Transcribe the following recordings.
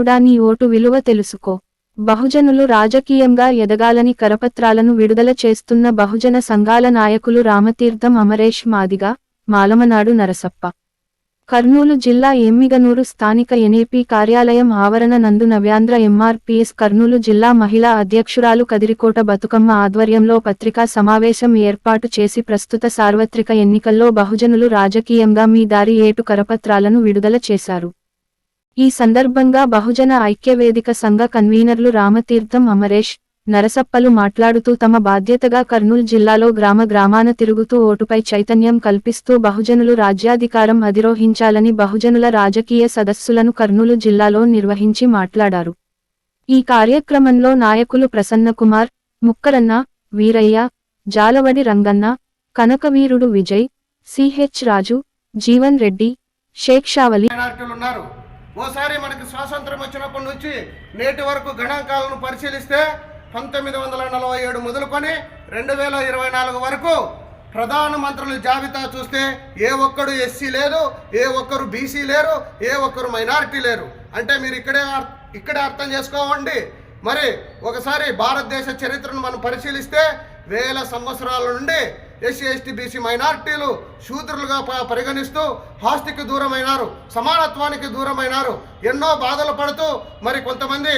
బహుజనుడా నీ ఓటు విలువ తెలుసుకో. బహుజనులు రాజకీయంగా ఎదగాలని కరపత్రాలను విడుదల చేస్తున్న బహుజన సంఘాల నాయకులు రామతీర్థం అమరేష్ మాదిగ, మాలమనాడు నరసప్ప. కర్నూలు జిల్లా ఎమ్మిగనూరు స్థానిక ఎన్ఏపీ కార్యాలయం ఆవరణ నందు నవ్యాంధ్ర ఎంఆర్పీఎస్ కర్నూలు జిల్లా మహిళా అధ్యక్షురాలు కదిరికోట బతుకమ్మ ఆధ్వర్యంలో పత్రికా సమావేశం ఏర్పాటు చేసి ప్రస్తుత సార్వత్రిక ఎన్నికల్లో బహుజనులు రాజకీయంగా మీ దారి ఏటు కరపత్రాలను విడుదల చేశారు. ఈ సందర్భంగా బహుజన ఐక్యవేదిక సంఘ కన్వీనర్లు రామతీర్థం అమరేష్, నరసప్పలు మాట్లాడుతూ తమ బాధ్యతగా కర్నూలు జిల్లాలో గ్రామాన తిరుగుతూ ఓటుపై చైతన్యం కల్పిస్తూ బహుజనులు రాజ్యాధికారం అధిరోహించాలని బహుజనుల రాజకీయ సదస్సులను కర్నూలు జిల్లాలో నిర్వహించి మాట్లాడారు. ఈ కార్యక్రమంలో నాయకులు ప్రసన్నకుమార్, ముక్కరన్న, వీరయ్య, జాలవడి రంగన్న, కనకవీరుడు విజయ్, సిహెచ్ రాజు, జీవన్ రెడ్డి, షేక్ షావలి ఓసారి మనకి స్వాతంత్రం వచ్చినప్పటి నుంచి నేటి వరకు గణాంకాలను పరిశీలిస్తే 1947 మొదలుకొని 2024 వరకు ప్రధానమంత్రుల జాబితా చూస్తే ఏ ఒక్కడు ఎస్సీ లేదు, ఏ ఒక్కరు బీసీ లేరు, ఏ ఒక్కరు మైనారిటీ లేరు. అంటే మీరు ఇక్కడే అర్థం చేసుకోవండి. మరి ఒకసారి భారతదేశ చరిత్రను మనం పరిశీలిస్తే వేల సంవత్సరాల నుండి ఎస్సీ ఎస్టీ బీసీ మైనారిటీలు శూద్రులుగా పరిగణిస్తూ ఆస్తికి దూరమైనారు, సమానత్వానికి దూరమైనారు. ఎన్నో బాధలు పడుతూ మరి కొంతమంది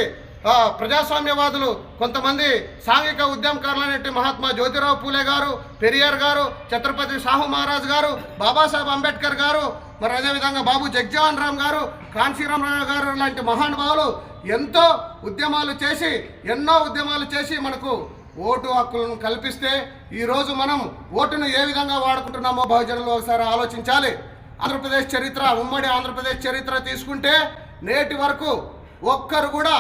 ప్రజాస్వామ్యవాదులు, కొంతమంది సాంఘిక ఉద్యమకారులైన మహాత్మా జ్యోతిరావు పూలే గారు, పెరియార్ గారు, ఛత్రపతి సాహు మహారాజ్ గారు, బాబాసాహెబ్ అంబేద్కర్ గారు, మరి అదేవిధంగా బాబు జగ్జీవన్ రామ్ గారు, కాన్సీరామరావు గారు లాంటి మహానుభావులు ఎంతో ఎన్నో ఉద్యమాలు చేసి మనకు ఓటు హక్కులను కల్పిస్తే ఈరోజు మనం ఓటును ఏ విధంగా వాడుకుంటున్నామో బహుజనులు ఒకసారి ఆలోచించాలి. ఆంధ్రప్రదేశ్ చరిత్ర, ఉమ్మడి ఆంధ్రప్రదేశ్ చరిత్ర తీసుకుంటే నేటి వరకు ఒక్కరు కూడా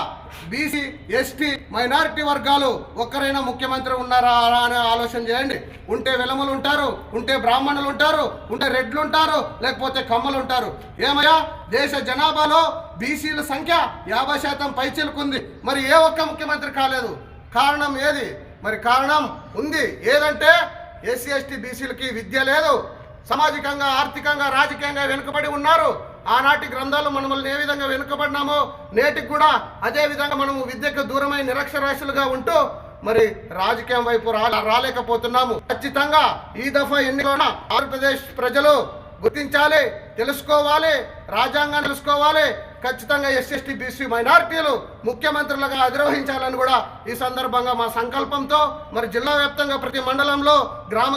బీసీ ఎస్టీ మైనారిటీ వర్గాలు ఒక్కరైనా ముఖ్యమంత్రి ఉన్నారా అని ఆలోచన చేయండి. ఉంటే వెలములు ఉంటారు, ఉంటే బ్రాహ్మణులు ఉంటారు, ఉంటే రెడ్లు ఉంటారు, లేకపోతే కమ్మలు ఉంటారు. ఏమయ్యా, దేశ జనాభాలో బీసీల సంఖ్య 50% పైచిలుకుంది. మరి ఏ ఒక్క ముఖ్యమంత్రి కాలేదు. కారణం ఏది? మరి కారణం ఉంది. ఏదంటే ఎస్సీ ఎస్టీ బీసీలకి విద్య లేదు, సామాజికంగా ఆర్థికంగా రాజకీయంగా వెనుకబడి ఉన్నారు. ఆనాటి గ్రంథాలు మనల్ని ఏ విధంగా వెనుకబడినామో నేటికి కూడా అదే విధంగా మనము విద్యకు దూరమై నిరక్షరాస్యులుగా ఉంటూ మరి రాజకీయం వైపు రాలేకపోతున్నాము. ఖచ్చితంగా ఈ దఫా ఎన్నికల్లో ఆంధ్రప్రదేశ్ ప్రజలు గుర్తించాలి, తెలుసుకోవాలి, రాజ్యాంగాన్ని తెలుసుకోవాలి. ఖచ్చితంగా ఎస్సీ ఎస్టీ బీసీ మైనారిటీలు ముఖ్యమంత్రులుగా అధిరోహించాలని కూడా ఈ సందర్భంగా మా సంకల్పంతో మరి జిల్లా వ్యాప్తంగా ప్రతి మండలంలో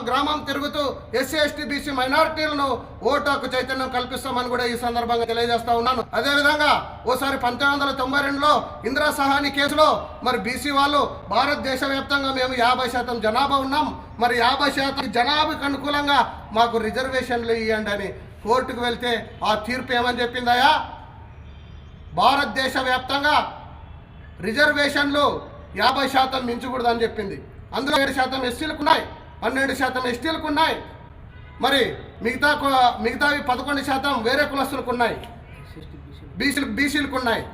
గ్రామం తిరుగుతూ ఎస్సీ ఎస్టీ బీసీ మైనారిటీలను ఓటు హక్కు చైతన్యం కల్పిస్తామని కూడా ఈ సందర్భంగా తెలియజేస్తా ఉన్నాను. అదేవిధంగా ఓసారి 1992లో ఇందిరా సహాని కేసులో మరి బీసీ వాళ్ళు భారతదేశ వ్యాప్తంగా మేము 50% జనాభా ఉన్నాం, మరి 50% జనాభాకు అనుకూలంగా మాకు రిజర్వేషన్లు ఇవ్వండి అని కోర్టుకు వెళ్తే ఆ తీర్పు ఏమని చెప్పిందయా? భారతదేశ వ్యాప్తంగా రిజర్వేషన్లు 50% మించకూడదని చెప్పింది. అందులో 7% ఎస్సీలకు ఉన్నాయి, 12% ఎస్టీలకు ఉన్నాయి, మరి మిగతావి 11% వేరే కులస్తులకు ఉన్నాయి, బీసీలకు ఉన్నాయి.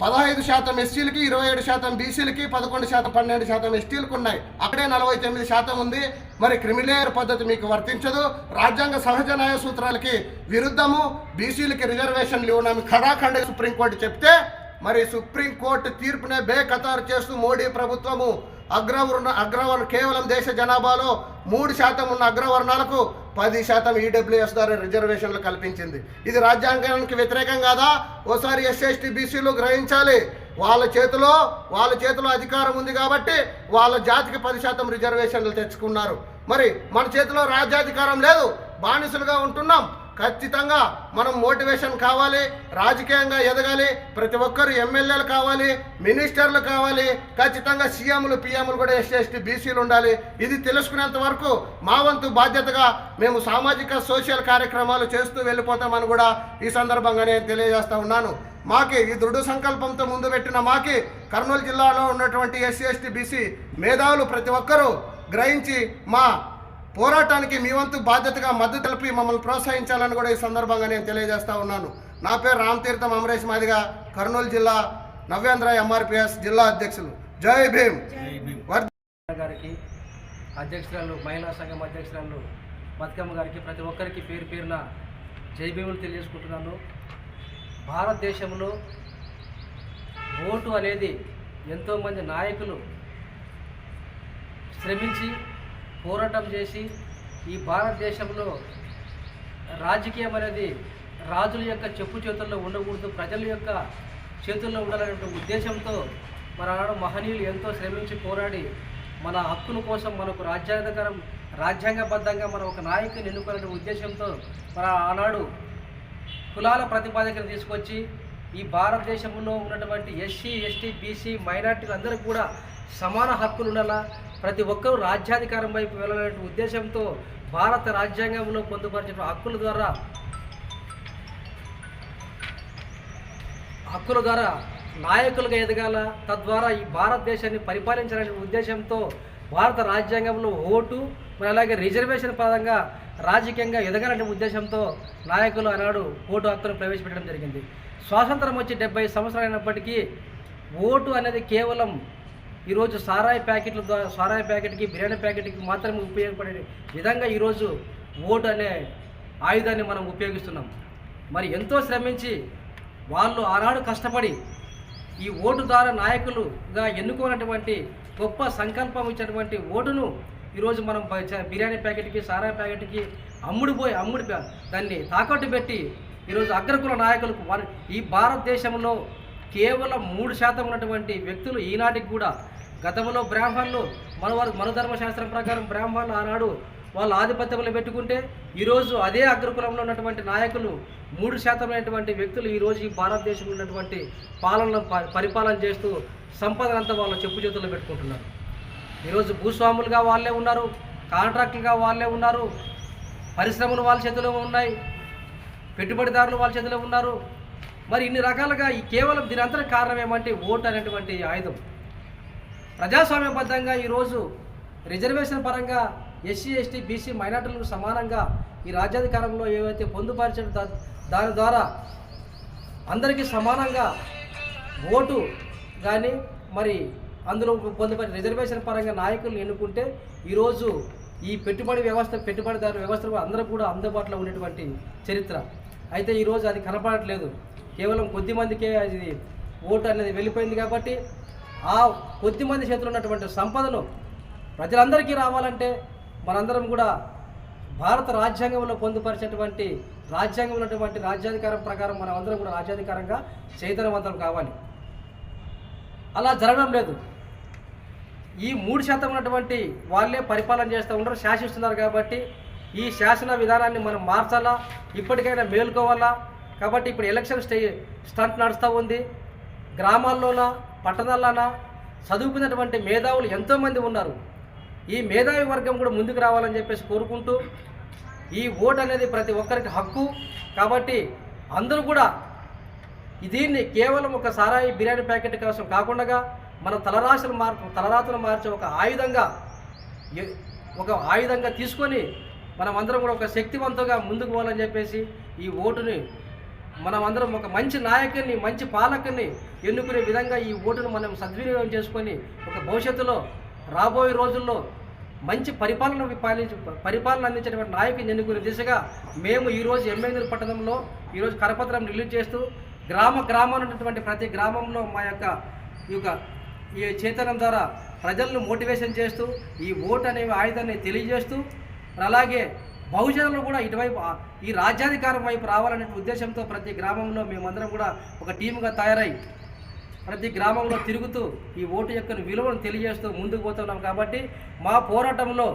15% ఎస్సీలకి, 27% బీసీలకి, 11%, 12% ఎస్టీలకు ఉన్నాయి. అక్కడే 49% ఉంది. మరి క్రిమిలేయర్ పద్ధతి మీకు వర్తించదు, రాజ్యాంగ సహజ న్యాయ సూత్రాలకి విరుద్ధము, బీసీలకి రిజర్వేషన్లు ఇవ్వడానికి ఖడాఖండ సుప్రీంకోర్టు చెప్తే మరి సుప్రీంకోర్టు తీర్పునే బేఖతారు చేస్తూ మోడీ ప్రభుత్వము అగ్రవర్ణ కేవలం దేశ జనాభాలో 3% ఉన్న అగ్రవర్ణాలకు 10% ఈడబ్ల్యూఎస్ ద్వారా రిజర్వేషన్లు కల్పించింది. ఇది రాజ్యాంగానికి వ్యతిరేకం కాదా? ఓసారి ఎస్సీ ఎస్టీ బీసీలు గ్రహించాలి. వాళ్ళ చేతిలో అధికారం ఉంది కాబట్టి వాళ్ళ జాతికి 10% రిజర్వేషన్లు తెచ్చుకున్నారు. మరి మన చేతిలో రాజ్యాధికారం లేదు, బానిసలుగా ఉంటున్నాం. ఖచ్చితంగా మనం మోటివేషన్ కావాలి, రాజకీయంగా ఎదగాలి. ప్రతి ఒక్కరు ఎమ్మెల్యేలు కావాలి, మినిస్టర్లు కావాలి, ఖచ్చితంగా సీఎంలు పిఎంలు కూడా ఎస్సీ ఎస్టీ బీసీలు ఉండాలి. ఇది తెలుసుకునేంత వరకు మా వంతు బాధ్యతగా మేము సామాజిక సోషల్ కార్యక్రమాలు చేస్తూ వెళ్ళిపోతామని కూడా ఈ సందర్భంగా నేను తెలియజేస్తా ఉన్నాను. మాకి ఈ దృఢ సంకల్పంతో ముందు పెట్టిన మాకి కర్నూలు జిల్లాలో ఉన్నటువంటి ఎస్సీ ఎస్టీ బీసీ మేధావులు ప్రతి ఒక్కరూ గ్రహించి మా పోరాటానికి మీ వంతు బాధ్యతగా మద్దతు తెలిపి మమ్మల్ని ప్రోత్సహించాలని కూడా ఈ సందర్భంగా నేను తెలియజేస్తా ఉన్నాను. నా పేరు రామతీర్థం అమరేష్ మాదిగ, కర్నూలు జిల్లా నవ్యాంధ్ర ఎంఆర్పీఎస్ జిల్లా అధ్యక్షులు. జై భీమ్. గారికి అధ్యక్షురాలు, మహిళా సంఘం అధ్యక్షురాలు బతుకమ్మ గారికి, ప్రతి ఒక్కరికి పేరు పేరున జై భీములు తెలియజేసుకుంటున్నాను. భారతదేశంలో ఓటు అనేది ఎంతోమంది నాయకులు శ్రమించి పోరాటం చేసి ఈ భారతదేశంలో రాజకీయం అనేది రాజుల యొక్క చెప్పు చేతుల్లో ఉండకూడదు, ప్రజల యొక్క చేతుల్లో ఉండాలనే ఉద్దేశంతో మన ఆనాడు మహనీయులు ఎంతో శ్రమించి పోరాడి మన హక్కుల కోసం మనకు రాజ్యాంగబద్ధంగా మనం ఒక నాయకుని ఎన్నుకునే ఉద్దేశంతో మన ఆనాడు కులాల ప్రతిపాదకను తీసుకొచ్చి ఈ భారతదేశంలో ఉన్నటువంటి ఎస్సీ, ఎస్టీ, బీసీ మైనార్టీలు అందరికీ కూడా సమాన హక్కులు ఉండాలా, ప్రతి ఒక్కరూ రాజ్యాధికారం వైపు వెళ్ళాలనే ఉద్దేశంతో భారత రాజ్యాంగంలో పొందుపరిచిన హక్కుల ద్వారా నాయకులుగా ఎదగాల, తద్వారా ఈ భారతదేశాన్ని పరిపాలించాలనే ఉద్దేశంతో భారత రాజ్యాంగంలో ఓటు మరి అలాగే రిజర్వేషన్ పరంగా రాజకీయంగా ఎదగాలనే ఉద్దేశంతో నాయకులు ఆనాడు ఓటు హక్కును ప్రవేశపెట్టడం జరిగింది. స్వాతంత్రం వచ్చి 70 సంవత్సరాలు అయినప్పటికీ ఓటు అనేది కేవలం ఈరోజు సారాయి ప్యాకెట్కి బిర్యానీ ప్యాకెట్కి మాత్రమే ఉపయోగపడే విధంగా ఈరోజు ఓటు అనే ఆయుధాన్ని మనం ఉపయోగిస్తున్నాం. మరి ఎంతో శ్రమించి వాళ్ళు ఆనాడు కష్టపడి ఈ ఓటు ద్వారా నాయకులుగా ఎన్నుకున్నటువంటి గొప్ప సంకల్పం ఇచ్చినటువంటి ఓటును ఈరోజు మనం బిర్యానీ ప్యాకెట్కి సారాయి ప్యాకెట్కి అమ్ముడు దాన్ని తాకట్టు పెట్టి ఈరోజు అగ్రకుల నాయకులకు ఈ భారతదేశంలో కేవలం 3% ఉన్నటువంటి వ్యక్తులు ఈనాటికి కూడా, గతంలో బ్రాహ్మణులు మనధర్మశాస్త్రం ప్రకారం బ్రాహ్మణులు ఆనాడు వాళ్ళు ఆధిపత్యంలో పెట్టుకుంటే ఈరోజు అదే అగ్రకులంలో ఉన్నటువంటి నాయకులు 3% అయినటువంటి వ్యక్తులు ఈరోజు ఈ భారతదేశంలో ఉన్నటువంటి పరిపాలన చేస్తూ సంపదనంతా వాళ్ళ చెప్పు చేతుల్లో పెట్టుకుంటున్నారు. ఈరోజు భూస్వాములుగా వాళ్ళే ఉన్నారు, కాంట్రాక్టులుగా వాళ్ళే ఉన్నారు, పరిశ్రమలు వాళ్ళ చేతిలో ఉన్నాయి, పెట్టుబడిదారులు వాళ్ళ చేతిలో ఉన్నారు. మరి ఇన్ని రకాలుగా ఈ కేవలం దీని అంతటి కారణం ఏమంటే ఓటు అనేటువంటి ఆయుధం. ప్రజాస్వామ్యబద్ధంగా ఈరోజు రిజర్వేషన్ పరంగా ఎస్సీ, ఎస్టీ, బీసీ మైనార్టీలకు సమానంగా ఈ రాజ్యాధికారంలో ఏవైతే పొందుపరిచిన దాని ద్వారా అందరికీ సమానంగా ఓటు కానీ మరి అందులో పొందుపరిచిన రిజర్వేషన్ పరంగా నాయకులను ఎన్నుకుంటే ఈరోజు ఈ పెట్టుబడిదారు వ్యవస్థ అందరూ కూడా అందుబాటులో ఉండేటువంటి చరిత్ర. అయితే ఈరోజు అది కనపడట్లేదు, కేవలం కొద్ది మందికే అది ఓటు అనేది వెళ్ళిపోయింది. కాబట్టి ఆ కొద్ది మంది చేతిలో ఉన్నటువంటి సంపదను ప్రజలందరికీ రావాలంటే మనందరం కూడా భారత రాజ్యాంగంలో పొందుపరిచేటువంటి రాజ్యాధికారం ప్రకారం మనం అందరం కూడా రాజ్యాధికారంగా చైతన్యవంతం కావాలి. అలా జరగడం లేదు. ఈ 3% ఉన్నటువంటి వాళ్ళే పరిపాలన చేస్తూ ఉంటారు, శాసిస్తున్నారు. కాబట్టి ఈ శాసన విధానాన్ని మనం మార్చాలా, ఇప్పటికైనా మేలుకోవాలా. కాబట్టి ఇప్పుడు ఎలక్షన్ స్టంట్ నడుస్తూ ఉంది. గ్రామాల్లోనా పట్టణాల్లోనా చదువుకున్నటువంటి మేధావులు ఎంతోమంది ఉన్నారు. ఈ మేధావి వర్గం కూడా ముందుకు రావాలని చెప్పేసి కోరుకుంటూ, ఈ ఓటు అనేది ప్రతి ఒక్కరికి హక్కు. కాబట్టి అందరూ కూడా దీన్ని కేవలం ఒక సారాయి బిర్యానీ ప్యాకెట్ కోసం కాకుండా మన తలరాతలు మార్చే ఒక ఆయుధంగా తీసుకొని మనం అందరం కూడా ఒక శక్తివంతంగా ముందుకు పోవాలని చెప్పేసి ఈ ఓటుని మనం అందరం ఒక మంచి నాయకుడిని, మంచి పాలకుని ఎన్నుకునే విధంగా ఈ ఓటును మనం సద్వినియోగం చేసుకొని ఒక భవిష్యత్తులో రాబోయే రోజుల్లో మంచి పరిపాలన అందించేటువంటి నాయకుని ఎన్నుకునే దిశగా మేము ఈరోజు ఎమ్మెల్యేరు పట్టణంలో ఈరోజు కరపత్రం రిలీజ్ చేస్తూ గ్రామంలో ఉన్నటువంటి ప్రతి గ్రామంలో మా యొక్క ఈ చైతన్యం ద్వారా ప్రజలను మోటివేషన్ చేస్తూ ఈ ఓటు అనే ఆయుధాన్ని తెలియజేస్తూ, అలాగే బహుజనులు కూడా ఇటువైపు ఈ రాజ్యాధికారం వైపు రావాలనే ఉద్దేశంతో ప్రతి గ్రామంలో మేమందరం కూడా ఒక టీముగా తయారై ప్రతి గ్రామంలో తిరుగుతూ ఈ ఓటు యొక్క విలువను తెలియజేస్తూ ముందుకు పోతున్నాం. కాబట్టి మా పోరాటంలో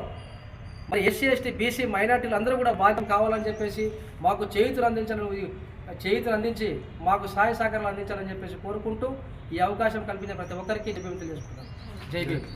మరి ఎస్సీ, ఎస్టీ, బీసీ మైనార్టీలు అందరూ కూడా భాగం కావాలని చెప్పేసి మాకు చేయూతలు అందించి మాకు సహాయ సహకారాలు అందించాలని చెప్పేసి కోరుకుంటూ ఈ అవకాశం కల్పించిన ప్రతి ఒక్కరికి తెలియజేసుకుంటాం. జై భీమ్.